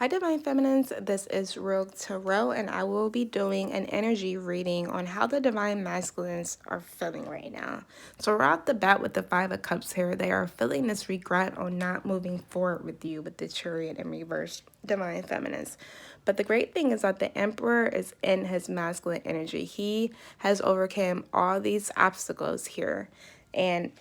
Hi, Divine Feminines. This is Real Tarot, and I will be doing an energy reading on how the Divine Masculines are feeling right now. So, right off the bat, with the Five of Cups here, they are feeling this regret on not moving forward with you with the Chariot in reverse, Divine Feminines. But the great thing is that the Emperor is in his masculine energy. He has overcome all these obstacles here, and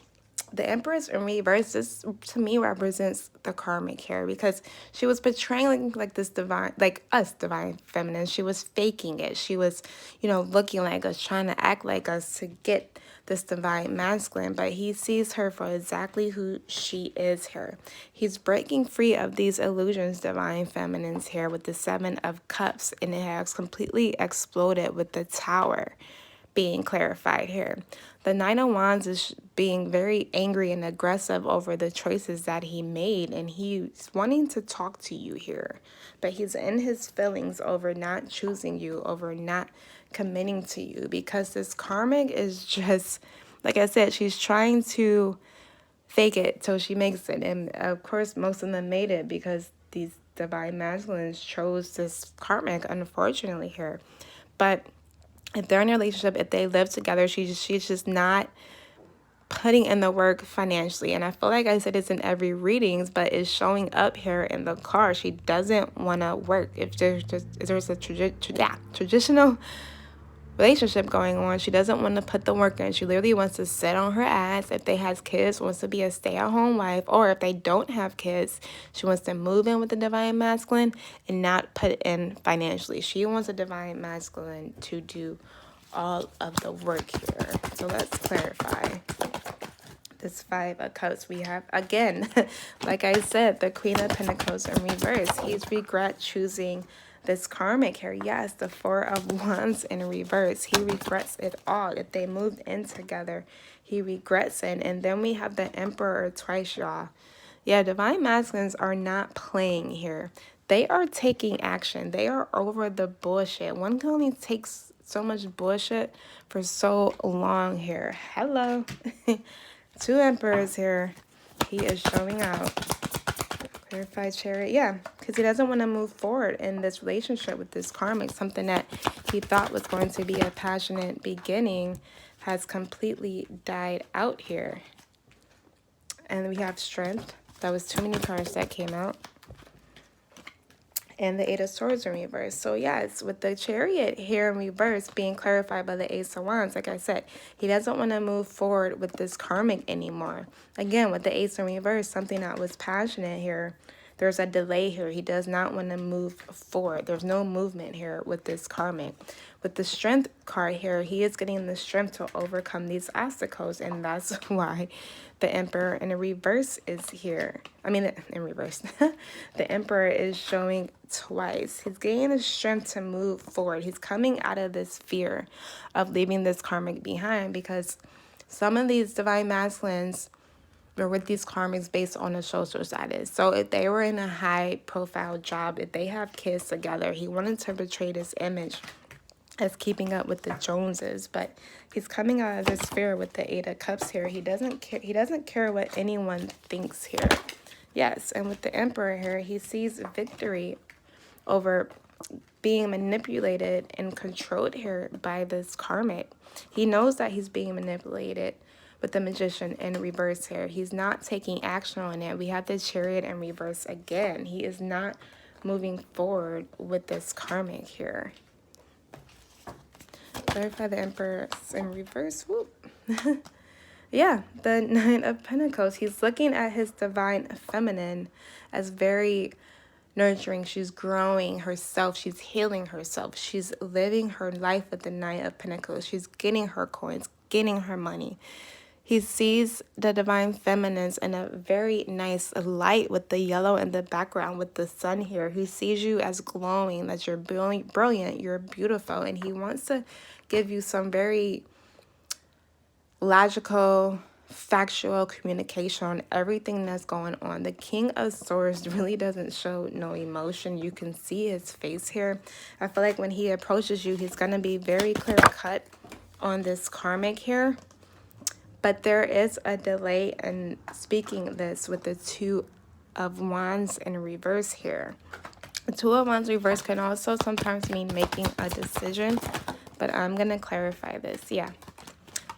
the Empress in reverse, this to me represents the karmic here, because she was portraying like this divine, like us divine feminine. She was faking it. She was, looking like us, trying to act like us to get this divine masculine, but he sees her for exactly who she is here. He's breaking free of these illusions, divine feminines here, with the Seven of Cups, and it has completely exploded with the Tower being clarified here. The Nine of Wands is being very angry and aggressive over the choices that he made, and he's wanting to talk to you here. But he's in his feelings over not choosing you, over not committing to you, because this karmic is just, like I said, she's trying to fake it till she makes it. And of course, most of them made it because these divine masculines chose this karmic, unfortunately, here. But if they're in a relationship, if they live together, she's just not putting in the work financially. And I feel like I said it's in every readings, but it's showing up here in the card. She doesn't want to work. If there's a traditional relationship going on, she doesn't want to put the work in. She literally wants to sit on her ass. If they has kids, wants to be a stay-at-home wife, or if they don't have kids, she wants to move in with the divine masculine and not put in financially. She wants a divine masculine to do all of the work here. So let's clarify this Five of Cups. We have, again, like I said, the Queen of Pentacles in reverse. He's regret choosing this karmic here. Yes, the Four of Wands in reverse. He regrets it all. If they moved in together, he regrets it. And then we have the Emperor twice, y'all. Yeah, divine masculines are not playing here. They are taking action. They are over the bullshit. One can only take so much bullshit for so long here. Hello. Two Emperors here. He is showing out. Clarified Chariot. Yeah, because he doesn't want to move forward in this relationship with this karmic. Something that he thought was going to be a passionate beginning has completely died out here. And we have Strength. That was too many cards that came out. And the Eight of Swords in reverse. So yes, with the Chariot here in reverse being clarified by the Ace of Wands, like I said, he doesn't want to move forward with this karmic anymore. Again, with the Ace in reverse, something that was passionate here, there's a delay here. He does not want to move forward. There's no movement here with this karmic. With the Strength card here, he is getting the strength to overcome these obstacles, and that's why the Emperor in the reverse is here. I mean, in reverse. The Emperor is showing twice. He's gaining the strength to move forward. He's coming out of this fear of leaving this karmic behind, because some of these divine masculines were with these karmics based on the social status. So if they were in a high profile job, if they have kids together, he wanted to portray this image as keeping up with the Joneses, but he's coming out of this fear with the Eight of Cups here. He doesn't care. He doesn't care what anyone thinks here. Yes, and with the Emperor here, he sees victory over being manipulated and controlled here by this karmic. He knows that he's being manipulated with the Magician in reverse here. He's not taking action on it. We have the Chariot in reverse again. He is not moving forward with this karmic here. Clarify the Emperor in reverse. Whoop. Yeah, the Nine of Pentacles. He's looking at his divine feminine as very nurturing. She's growing herself. She's healing herself. She's living her life with the Nine of Pentacles. She's getting her coins, getting her money. He sees the divine feminines in a very nice light with the yellow in the background with the sun here. He sees you as glowing, that you're brilliant, you're beautiful, and he wants to give you some very logical, factual communication on everything that's going on. The King of Swords really doesn't show no emotion. You can see his face here. I feel like when he approaches you, he's going to be very clear cut on this karmic here. But there is a delay in speaking this with the Two of Wands in reverse here. The Two of Wands reverse can also sometimes mean making a decision, but I'm going to clarify this. Yeah,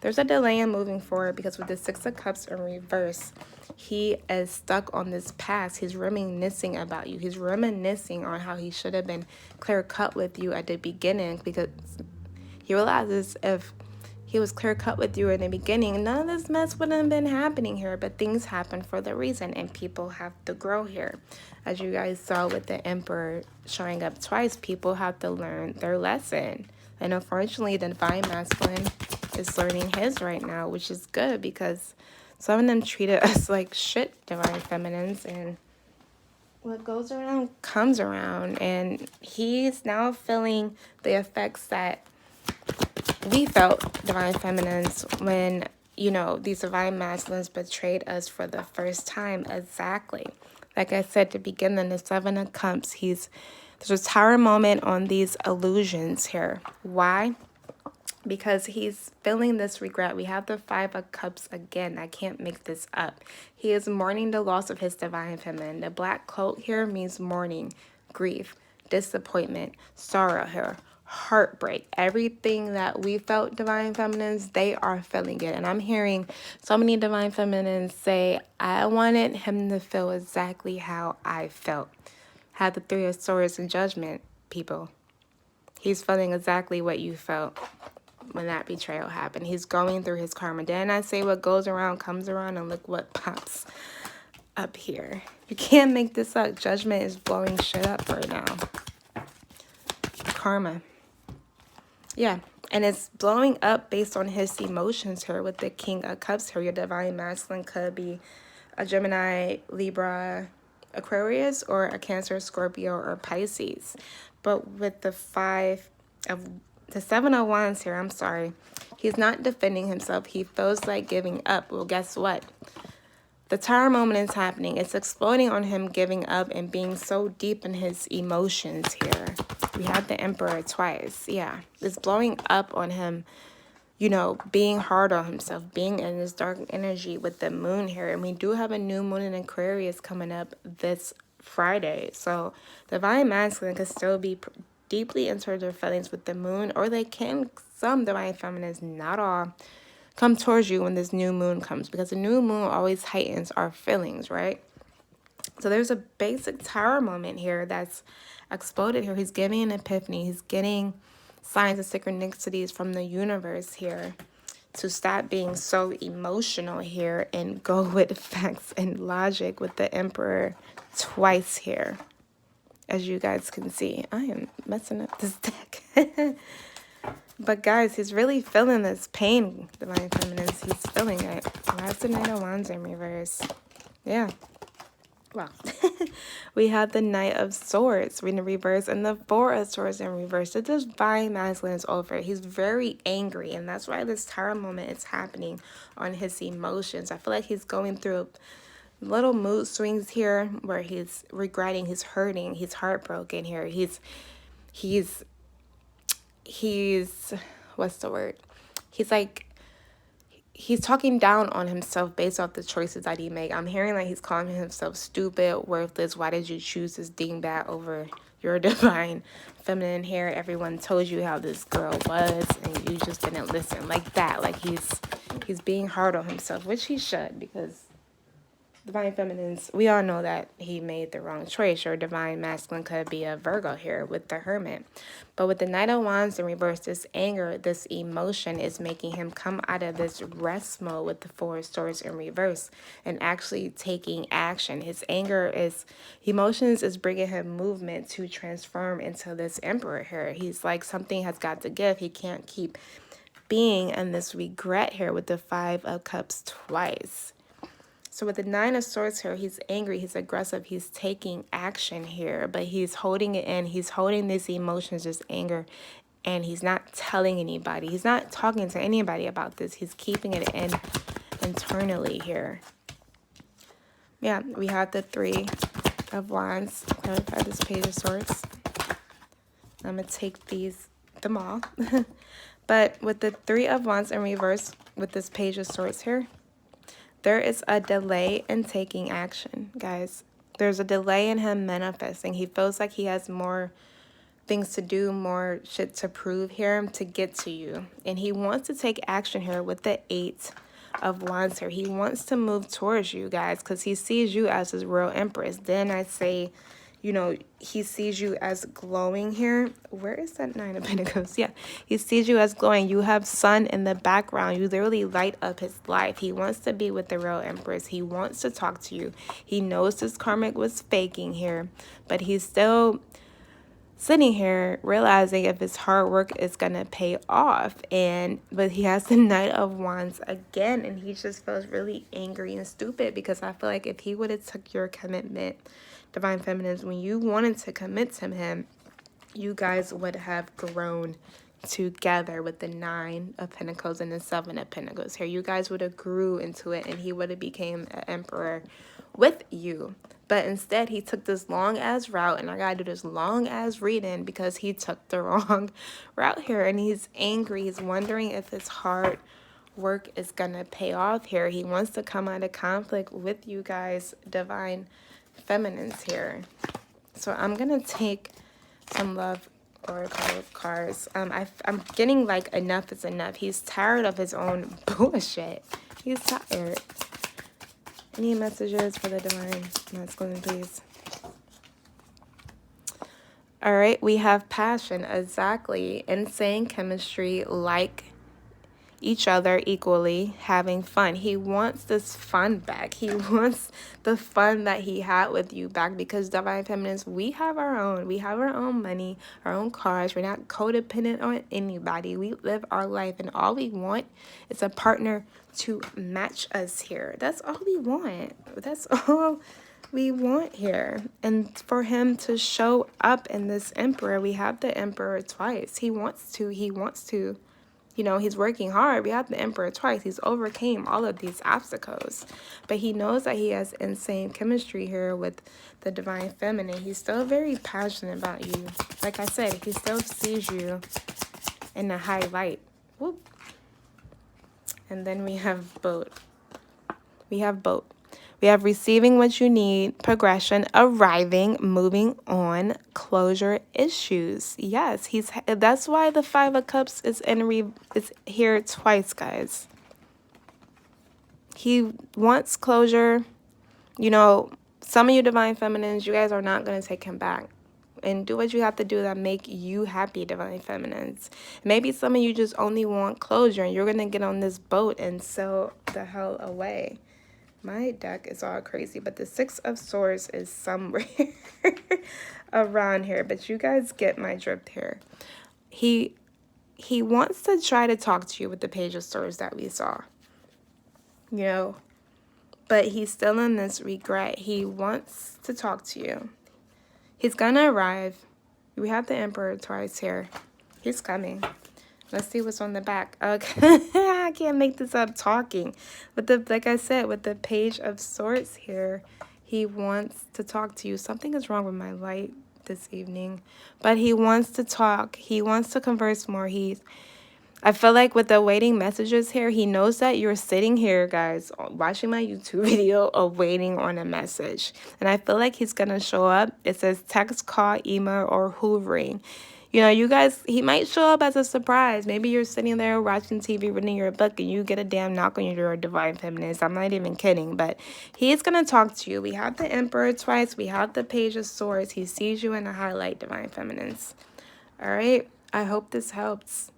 there's a delay in moving forward because with the Six of Cups in reverse, he is stuck on this past. He's reminiscing about you. He's reminiscing on how he should have been clear cut with you at the beginning, because he realizes if he was clear cut with you in the beginning, none of this mess wouldn't have been happening here. But things happen for the reason, and people have to grow here. As you guys saw with the Emperor showing up twice, people have to learn their lesson. And unfortunately, the Divine Masculine is learning his right now, which is good because some of them treated us like shit, Divine Feminines, and what goes around comes around. And he's now feeling the effects that we felt, Divine Feminines, when, you know, these Divine Masculines betrayed us for the first time. Exactly. Like I said to begin, in the Seven of Cups, there's a tower moment on these illusions here. Why? Because he's feeling this regret. We have the Five of Cups again. I can't make this up. He is mourning the loss of his Divine Feminine. The black cloak here means mourning, grief, disappointment, sorrow here, heartbreak. Everything that we felt, Divine Feminines, they are feeling it. And I'm hearing so many Divine Feminines say, I wanted him to feel exactly how I felt. Had the Three of Swords and Judgment, people. He's feeling exactly what you felt when that betrayal happened. He's going through his karma. Didn't I say what goes around comes around? And look what pops up here. You can't make this up. Judgment is blowing shit up right now. Karma. Yeah. And it's blowing up based on his emotions here with the King of Cups here. Your Divine Masculine could be a Gemini, Libra, Aquarius, or a Cancer, Scorpio, or Pisces. But with the Seven of Wands here, I'm sorry, he's not defending himself. He feels like giving up. Well, guess what? The Tower moment is happening. It's exploding on him giving up and being so deep in his emotions here. We have the Emperor twice. Yeah, it's blowing up on him, you know, being hard on himself, being in this dark energy with the moon here. And we do have a new moon in Aquarius coming up this Friday. So Divine Masculine could still be deeply into their feelings with the moon, or they can, some Divine Feminines, not all, come towards you when this new moon comes, because the new moon always heightens our feelings, right? So there's a basic tower moment here that's exploded here. He's getting an epiphany. He's getting signs of synchronicities from the universe here to stop being so emotional here and go with facts and logic with the Emperor twice here. As you guys can see, I am messing up this deck. But guys, he's really feeling this pain, Divine Feminines. He's feeling it. That's the Knight of Wands in reverse. Yeah. Wow. We have the Knight of Swords in reverse and the Four of Swords in reverse. The Divine Masculine is over. He's very angry, and that's why this tower moment is happening on his emotions. I feel like he's going through little mood swings here where he's regretting, he's hurting, he's heartbroken here. He's what's the word? He's talking down on himself based off the choices that he made. I'm hearing like he's calling himself stupid, worthless. Why did you choose this dingbat over your Divine Feminine here? Everyone told you how this girl was and you just didn't listen. Like that. Like he's being hard on himself, which he should, because Divine Feminines, we all know that he made the wrong choice. Your Divine Masculine could be a Virgo here with the Hermit. But with the Knight of Wands in reverse, this anger, this emotion is making him come out of this rest mode with the Four of Swords in reverse and actually taking action. His emotions is bringing him movement to transform into this Emperor here. He's like, something has got to give. He can't keep being in this regret here with the Five of Cups twice. So with the Nine of Swords here, he's angry, he's aggressive, he's taking action here, but he's holding it in. He's holding these emotions, this anger, and he's not telling anybody. He's not talking to anybody about this. He's keeping it in internally here. Yeah, we have the Three of Wands. Clarify this Page of Swords. I'm going to take them all. But with the Three of Wands in reverse, with this Page of Swords here, there is a delay in taking action, guys. There's a delay in him manifesting. He feels like he has more things to do, more shit to prove here to get to you. And he wants to take action here with the 8 of Wands here. He wants to move towards you guys because he sees you as his real empress. Then I say, you know, he sees you as glowing here. Where is that 9 of Pentacles? Yeah, he sees you as glowing. You have sun in the background. You literally light up his life. He wants to be with the real empress. He wants to talk to you. He knows this karmic was faking here, but he's still sitting here realizing if his hard work is gonna pay off. But he has the Knight of Wands again, and he just feels really angry and stupid because I feel like if he would have took your commitment, Divine Feminines, when you wanted to commit to him, you guys would have grown together with the 9 of Pentacles and the 7 of Pentacles here. You guys would have grew into it, and he would have became an emperor with you. But instead, he took this long ass route, and I gotta do this long ass reading because he took the wrong route here, and he's angry. He's wondering if his hard work is gonna pay off here. He wants to come out of conflict with you guys, Divine Feminines here. So I'm gonna take some love oracle cards. I'm getting like enough is enough. He's tired of his own bullshit. He's tired. Any messages for the Divine Masculine, please? All right, we have passion. Exactly. Insane chemistry, like each other equally, having fun. He wants this fun back. He wants the fun that he had with you back because Divine Feminines, we have our own. We have our own money, our own cars. We're not codependent on anybody. We live our life, and all we want is a partner to match us here. That's all we want. That's all we want here. And for him to show up in this Emperor, we have the Emperor twice. He wants to. You know, he's working hard. We have the Emperor twice. He's overcame all of these obstacles. But he knows that he has insane chemistry here with the Divine Feminine. He's still very passionate about you. Like I said, he still sees you in a high light. Whoop. And then we have boat. We have boat. We have receiving what you need, progression, arriving, moving on, closure, issues. Yes, that's why the 5 of Cups is is here twice, guys. He wants closure. You know, some of you Divine Feminines, you guys are not going to take him back. And do what you have to do that make you happy, Divine Feminines. Maybe some of you just only want closure, and you're going to get on this boat and sail the hell away. My deck is all crazy, but the 6 of Swords is somewhere around here. But you guys get my drift here. He wants to try to talk to you with the Page of Swords that we saw. You know, but he's still in this regret. He wants to talk to you. He's gonna arrive. We have the Emperor twice here. He's coming. Let's see what's on the back. Okay, I can't make this up talking. But like I said, with the Page of Swords here, he wants to talk to you. Something is wrong with my light this evening. But he wants to talk. He wants to converse more. I feel like with the waiting messages here, he knows that you're sitting here, guys, watching my YouTube video or waiting on a message. And I feel like he's going to show up. It says text, call, email, or hoovering. You know, you guys, he might show up as a surprise. Maybe you're sitting there watching TV, reading your book, and you get a damn knock on your door, Divine Feminines. I'm not even kidding, but he's going to talk to you. We have the Emperor twice. We have the Page of Swords. He sees you in a highlight, Divine Feminines. All right. I hope this helps.